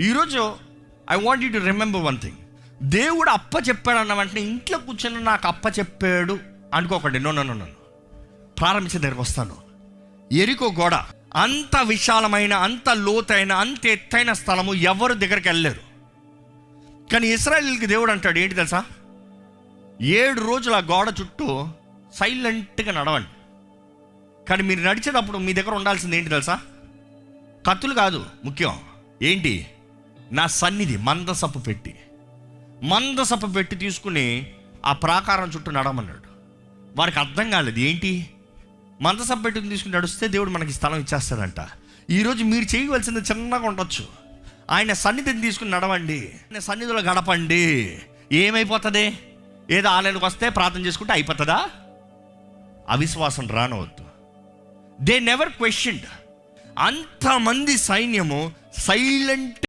ఈరోజు I want you to remember one thing. దేవుడు అప్ప చెప్పాడు అన్న వెంటనే ఇంట్లో కూర్చొని నాకు అప్ప చెప్పాడు అనుకోకండి. నో నో నో నో ప్రారంభించే దగ్గరకు వస్తాను. ఎరికో గోడ అంత విశాలమైన, అంత లోతైన, అంత ఎత్తైన స్థలము, ఎవరు దగ్గరికి వెళ్ళలేరు. కానీ ఇశ్రాయేలుకి దేవుడు అంటాడు ఏంటి తెలుసా, 7 రోజులు ఆ గోడ చుట్టూ సైలెంట్గా నడవండి. కానీ మీరు నడిచేటప్పుడు మీ దగ్గర ఉండాల్సింది ఏంటి తెలుసా, కత్తులు కాదు ముఖ్యం. ఏంటి? నా సన్నిధి. మందసపు పెట్టి తీసుకుని ఆ ప్రాకారం చుట్టూ నడవమన్నాడు. వారికి అర్థం కాలేదు, ఏంటి మందసపు పెట్టి తీసుకుని నడిస్తే దేవుడు మనకి స్థలం ఇచ్చేస్తాడంట. ఈరోజు మీరు చేయవలసింది చిన్నగా ఉండొచ్చు, ఆయన సన్నిధిని తీసుకుని నడవండి, ఆయన సన్నిధిలో గడపండి. ఏమైపోతుంది? ఏదో ఆలయానికి వస్తే ప్రార్థన చేసుకుంటే అయిపోతుందా? అవిశ్వాసం రానవద్దు. They never questioned. అంతమంది సైన్యము సైలెంట్